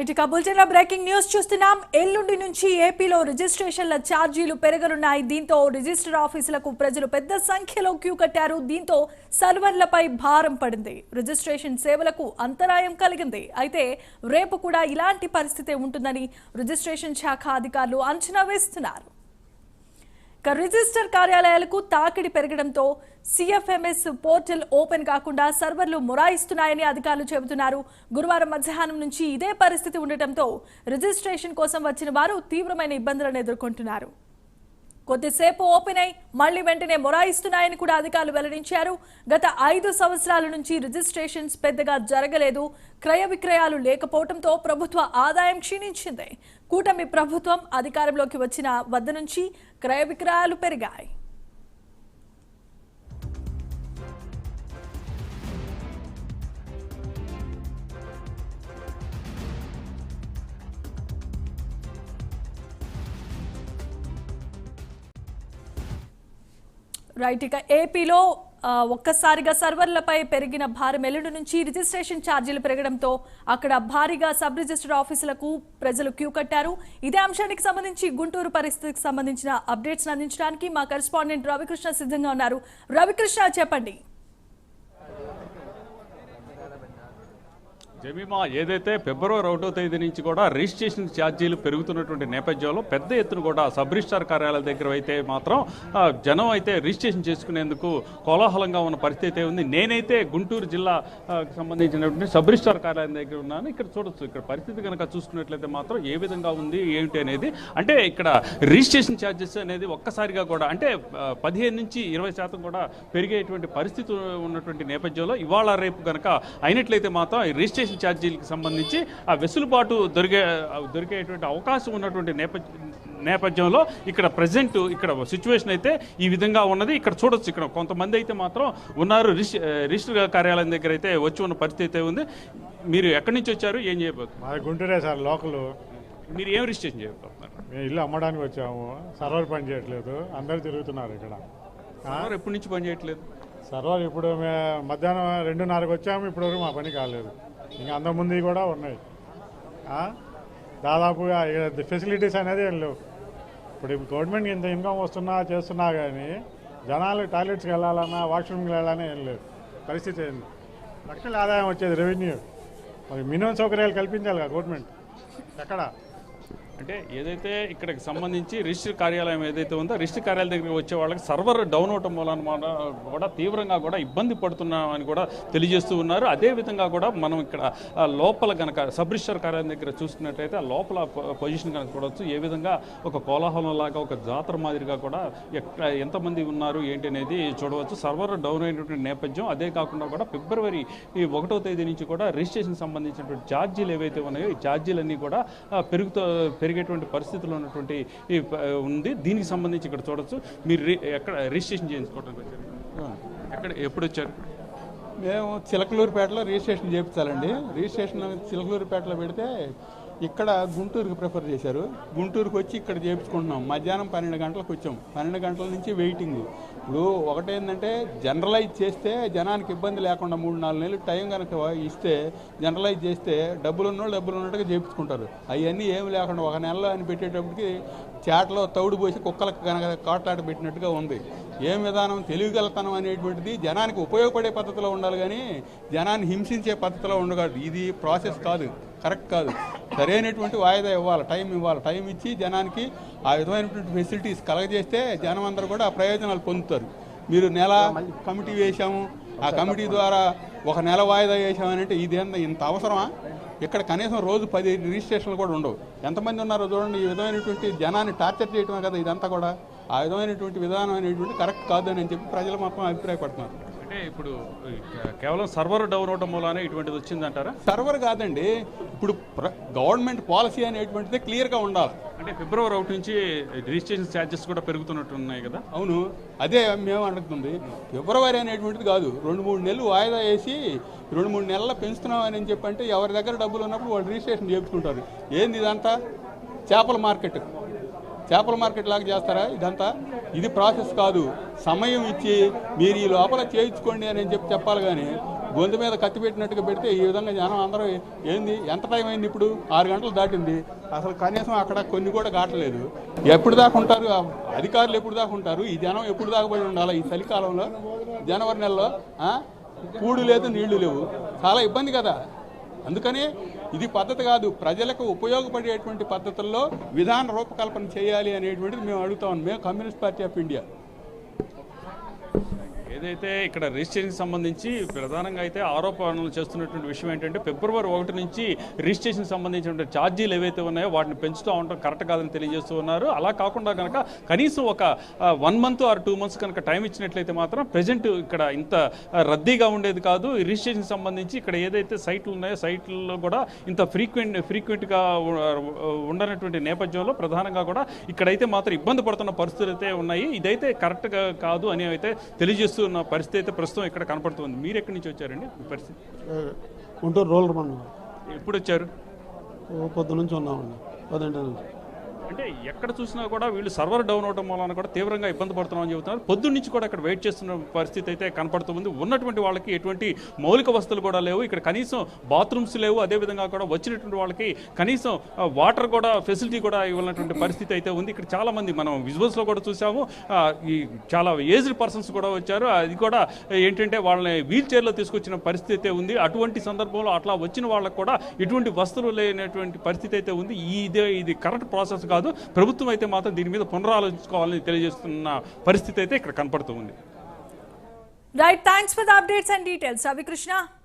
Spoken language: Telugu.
ఇక బులెటిన్ బ్రేకింగ్ న్యూస్ చూస్తున్నాం. ఎల్లుండి నుంచి ఏపీలో రిజిస్ట్రేషన్ల ఛార్జీలు పెరగనున్నాయి. దీంతో రిజిస్టర్ ఆఫీసులకు ప్రజలు పెద్ద సంఖ్యలో క్యూ కట్టారు. దీంతో సర్వర్లపై భారం పడింది. రిజిస్ట్రేషన్ సేవలకు అంతరాయం కలిగింది. అయితే రేపు కూడా ఇలాంటి పరిస్థితి ఉంటుందని రిజిస్ట్రేషన్ శాఖ అధికారులు అంచనా వేస్తున్నారు. రిజిస్టర్ కార్యాలయాలకు తాకిడి పెరగడంతో సిఎఫ్ఎంఎస్ పోర్టల్ ఓపెన్ కాకుండా సర్వర్లు మొరాయిస్తున్నాయని అధికారులు చెబుతున్నారు. గురువారం మధ్యాహ్నం నుంచి ఇదే పరిస్థితి ఉండటంతో రిజిస్ట్రేషన్ కోసం వచ్చిన వారు తీవ్రమైన ఇబ్బందులను ఎదుర్కొంటున్నారు. కొద్దిసేపు ఓపెన్ అయి మళ్లీ వెంటనే మొరాయిస్తున్నాయని కూడా అధికారులు వెల్లడించారు. గత 5 సంవత్సరాల నుంచి రిజిస్ట్రేషన్స్ పెద్దగా జరగలేదు. క్రయ విక్రయాలు లేకపోవడంతో ప్రభుత్వ ఆదాయం క్షీణించింది. కూటమి ప్రభుత్వం అధికారంలోకి వచ్చిన వద్ద నుంచి క్రయ విక్రయాలు పెరిగాయి. రైట్, ఇక ఏపీలో ఒక్కసారిగా సర్వర్లపై పెరిగిన భారం ఎల్లుండి నుంచి రిజిస్ట్రేషన్ ఛార్జీలు పెరగడంతో అక్కడ భారీగా సబ్ రిజిస్టర్ ఆఫీసులకు ప్రజలు క్యూ కట్టారు. ఇదే అంశానికి సంబంధించి గుంటూరు పరిస్థితికి సంబంధించిన అప్డేట్స్ అందించడానికి మా కరెస్పాండెంట్ రవికృష్ణ సిద్ధంగా ఉన్నారు. రవికృష్ణ, చెప్పండి. జమీమా, ఏదైతే ఫిబ్రవరి 1వ తేదీ నుంచి కూడా రిజిస్ట్రేషన్ ఛార్జీలు పెరుగుతున్నటువంటి నేపథ్యంలో పెద్ద ఎత్తున కూడా సబ్ రిజిస్ట్రార్ కార్యాలయాల దగ్గర అయితే మాత్రం జనం అయితే రిజిస్ట్రేషన్ చేసుకునేందుకు కోలాహలంగా ఉన్న పరిస్థితి ఉంది. నేనైతే గుంటూరు జిల్లాకు సంబంధించినటువంటి సబ్ రిజిస్ట్రార్ కార్యాలయం దగ్గర ఉన్నాను. ఇక్కడ చూడొచ్చు, ఇక్కడ పరిస్థితి కనుక చూసుకున్నట్లయితే మాత్రం ఏ విధంగా ఉంది ఏమిటి అనేది. అంటే ఇక్కడ రిజిస్ట్రేషన్ ఛార్జెస్ అనేది ఒక్కసారిగా కూడా అంటే 15 నుంచి 20% కూడా పెరిగేటువంటి పరిస్థితి ఉన్నటువంటి నేపథ్యంలో ఇవాళ రేపు కనుక అయినట్లయితే మాత్రం రిజిస్ట్రేషన్ ఛార్జీలకు సంబంధించి ఆ వెసులుబాటు దొరికేటువంటి అవకాశం ఉన్నటువంటి నేపథ్యంలో ఇక్కడ ప్రజెంట్ ఇక్కడ సిచ్యువేషన్ అయితే ఈ విధంగా ఉన్నది. ఇక్కడ చూడొచ్చు, ఇక్కడ కొంతమంది అయితే మాత్రం ఉన్నారు. రిజిస్టర్ కార్యాలయం దగ్గర అయితే వచ్చి ఉన్న పరిస్థితి ఉంది. మీరు ఎక్కడి నుంచి వచ్చారు, ఏం చేయబోతున్నారు? గుంటూరే సార్, లోకల్. మీరు ఏం రిజిస్ట్రేషన్ చేయబోతున్నారు? మేము ఇల్లు అమ్మడానికి వచ్చాము. సర్వర్ పని చేయట్లేదు, అందరు తిరుగుతున్నారు ఇక్కడ. ఎప్పటి నుంచి పని చేయట్లేదు సర్వర్? ఇప్పుడు మధ్యాహ్నం 2:30కి వచ్చాము, ఇప్పటివరకు మా పని కాలేదు. ఇంకా అంతకుముందు కూడా ఉన్నాయి. దాదాపుగా ఫెసిలిటీస్ అనేది ఏం లేవు. ఇప్పుడు గవర్నమెంట్ ఇంత ఇన్కమ్ చేస్తున్నా కానీ జనాలు టాయిలెట్స్కి వెళ్ళాలన్నా వాష్రూమ్కి వెళ్ళాలన్నా ఏం లేదు. పరిస్థితి ఏంది? లక్షల ఆదాయం వచ్చేది రెవెన్యూ, మరి మినిమం సౌకర్యాలు కల్పించాలి కదా గవర్నమెంట్. ఎక్కడ అంటే ఏదైతే ఇక్కడికి సంబంధించి రిజిస్టర్ కార్యాలయం ఏదైతే ఉందో రిజిస్టర్ కార్యాలయం దగ్గరికి వచ్చే వాళ్ళకి సర్వర్ డౌన్ అవటం వలన కూడా తీవ్రంగా కూడా ఇబ్బంది పడుతున్నామని కూడా తెలియజేస్తూ ఉన్నారు. అదేవిధంగా కూడా మనం ఇక్కడ లోపల కనుక సబ్ రిజిస్టర్ కార్యాలయం దగ్గర చూసుకున్నట్లయితే ఆ లోపల పొజిషన్ కనుక చూడవచ్చు. ఏ విధంగా ఒక కోలాహలం లాగా ఒక జాతర మాదిరిగా కూడా ఎంతమంది ఉన్నారు ఏంటి అనేది చూడవచ్చు. సర్వర్ డౌన్ అయినటువంటి నేపథ్యం. అదే కాకుండా కూడా ఫిబ్రవరి 1వ తేదీ నుంచి కూడా రిజిస్ట్రేషన్ సంబంధించినటువంటి ఛార్జీలు ఏవైతే ఉన్నాయో ఈ ఛార్జీలన్నీ కూడా పెరిగేటువంటి పరిస్థితులు ఉన్నటువంటి ఉంది. దీనికి సంబంధించి ఇక్కడ చూడొచ్చు. మీరు ఎక్కడ రిజిస్ట్రేషన్ చేయించుకోవడానికి వచ్చారు? ఎప్పుడు వచ్చారు? మేము చిలకలూరుపేటలో రిజిస్ట్రేషన్ చేయించాలండి. రిజిస్ట్రేషన్ చిలకలూరుపేటలో పెడితే ఇక్కడ గుంటూరుకి ప్రిఫర్ చేశారు. గుంటూరుకి వచ్చి ఇక్కడ చేయించుకుంటున్నాం. మధ్యాహ్నం 12 గంటలకు వచ్చాం. 12 గంటల నుంచి వెయిటింగ్. ఇప్పుడు ఒకటేంటంటే జనరలైజ్ చేస్తే జనానికి ఇబ్బంది లేకుండా 3-4 నెలలు టైం కనుక ఇస్తే జనరలైజ్ చేస్తే డబ్బులు ఉన్నట్టుగా చేయించుకుంటారు. అవన్నీ ఏమి లేకుండా 1 నెలలో అని పెట్టేటప్పటికి చాటలో తౌడు పోసి కుక్కలకు కనుక కాట్లాట పెట్టినట్టుగా ఉంది. ఏం విధానం? తెలివిగలతనం అనేటువంటిది జనానికి ఉపయోగపడే పద్ధతిలో ఉండాలి కానీ జనాన్ని హింసించే పద్ధతిలో ఉండకూడదు. ఇది ప్రాసెస్ కాదు, కరెక్ట్ కాదు. సరైనటువంటి వాయిదా ఇవ్వాలి, టైం ఇవ్వాలి. టైం ఇచ్చి జనానికి ఆ విధమైనటువంటి ఫెసిలిటీస్ కలగజేస్తే జనం అందరూ కూడా ఆ ప్రయోజనాలు పొందుతారు. మీరు నెల కమిటీ వేసాము, ఆ కమిటీ ద్వారా 1 నెల వాయిదా వేసామని అంటే ఇదేంత ఇంత అవసరమా? ఇక్కడ కనీసం రోజు 10 రిజిస్ట్రేషన్లు కూడా ఉండవు. ఎంతమంది ఉన్నారో చూడండి. ఈ విధమైనటువంటి జనాన్ని టార్చర్ చేయడమే కదా ఇదంతా కూడా. ఆ విధమైనటువంటి విధానం అనేటువంటి కరెక్ట్ కాదు అని చెప్పి ప్రజలు మొత్తం అభిప్రాయపడుతున్నారు. అంటే ఇప్పుడు కేవలం సర్వర్ డౌన్ అవడం మూలానే ఇటువంటిది వచ్చిందంటారా? సర్వర్ కాదండి, ఇప్పుడు గవర్నమెంట్ పాలసీ అనేటువంటిది క్లియర్గా ఉండాలి. అంటే ఫిబ్రవరి 1 నుంచి రిజిస్ట్రేషన్ ఛార్జెస్ కూడా పెరుగుతున్నట్టు ఉన్నాయి కదా? అవును, అదే మేము అడుగుతుంది. ఫిబ్రవరి అనేటువంటిది కాదు, 2-3 నెలలు వాయిదా వేసి 2-3 నెలలు పెంచుతున్నాం అని చెప్పంటే ఎవరి దగ్గర డబ్బులు ఉన్నప్పుడు వాళ్ళు రిజిస్ట్రేషన్ చేయించుకుంటారు. ఏంది ఇదంతా? చేపల మార్కెట్ లాగా చేస్తారా ఇదంతా? ఇది ప్రాసెస్ కాదు. సమయం ఇచ్చి మీరు ఈ లోపల చేయించుకోండి అని చెప్పాలి కానీ గొంతు మీద కత్తి పెట్టినట్టుగా పెడితే ఈ విధంగా జనం అందరూ ఏంది ఎంత టైం అయింది ఇప్పుడు 6 గంటలు దాటింది అసలు కనీసం అక్కడ కొన్ని కూడా కావట్లేదు ఎప్పుడు దాకా ఉంటారు అధికారులు ఎప్పుడు దాకా ఉంటారు ఈ జనం ఎప్పుడు దాకా పడి ఉండాలి ఈ చలికాలంలో జనవరి నెలలో కూడు లేదు నీళ్లు లేవు చాలా ఇబ్బంది కదా అందుకని ఇది పద్ధతి కాదు ప్రజలకు ఉపయోగపడేటువంటి పద్ధతుల్లో విధాన రూపకల్పన చేయాలి అనేటువంటిది మేము అడుగుతాం మేము కమ్యూనిస్ట్ పార్టీ ఆఫ్ ఇండియా ఏదైతే ఇక్కడ రిజిస్ట్రేషన్కి సంబంధించి ప్రధానంగా అయితే ఆరోపణలు చేస్తున్నటువంటి విషయం ఏంటంటే ఫిబ్రవరి 1 నుంచి రిజిస్ట్రేషన్కి సంబంధించిన ఛార్జీలు ఏవైతే ఉన్నాయో వాటిని పెంచుతూ ఉండటం కరెక్ట్ కాదని తెలియజేస్తూ ఉన్నారు అలా కాకుండా కనుక కనీసం ఒక 1 మంత్ ఆర్ 2 మంత్స్ కనుక టైం ఇచ్చినట్లయితే మాత్రం ప్రజెంట్ ఇక్కడ ఇంత రద్దీగా ఉండేది కాదు ఈ రిజిస్ట్రేషన్కి సంబంధించి ఇక్కడ ఏదైతే సైట్లు ఉన్నాయో సైట్లలో కూడా ఇంత ఫ్రీక్వెంట్గా ఉండనటువంటి నేపథ్యంలో ప్రధానంగా కూడా ఇక్కడైతే మాత్రం ఇబ్బంది పడుతున్న పరిస్థితులు అయితే ఉన్నాయి ఇదైతే కరెక్ట్గా కాదు అని అయితే తెలియజేస్తూ ఉన్న పరిస్థితి అయితే ప్రస్తుతం ఇక్కడ కనపడుతుంది మీరు ఎక్కడి నుంచి వచ్చారండి మీ పరిస్థితి గుంటూరు రోలర్ మండలం ఎప్పుడు వచ్చారు పొద్దు నుంచి ఉన్నామండి 10 నుంచి అంటే ఎక్కడ చూసినా కూడా వీళ్ళు సర్వర్ డౌన్ అవడం వలన కూడా తీవ్రంగా ఇబ్బంది పడుతున్నామని చెబుతున్నారు పొద్దున్న నుంచి కూడా ఇక్కడ వెయిట్ చేస్తున్న పరిస్థితి అయితే కనపడుతుంది ఉన్నటువంటి వాళ్ళకి ఎటువంటి మౌలిక వసతులు కూడా లేవు ఇక్కడ కనీసం బాత్రూమ్స్ లేవు అదేవిధంగా కూడా వచ్చినటువంటి వాళ్ళకి కనీసం వాటర్ కూడా ఫెసిలిటీ కూడా ఇవ్వాలన్నటువంటి పరిస్థితి అయితే ఉంది ఇక్కడ చాలా మంది మనం విజువల్స్లో కూడా చూసాము ఈ చాలా ఏజ్డ్ పర్సన్స్ కూడా వచ్చారు అది కూడా ఏంటంటే వాళ్ళని వీల్ చైర్లో తీసుకొచ్చిన పరిస్థితి అయితే ఉంది అటువంటి సందర్భంలో అట్లా వచ్చిన వాళ్ళకు కూడా ఎటువంటి వస్తువులు లేనటువంటి పరిస్థితి అయితే ఉంది ఇది కరెక్ట్ ప్రాసెస్ కాదు ప్రభుత్వం అయితే మాత్రం దీని మీద పునరాలోచించుకోవాలని తెలియజేస్తున్న పరిస్థితి అయితే ఇక్కడ కనపడుతూ ఉంది right thanks for the updates and details Ravikrishna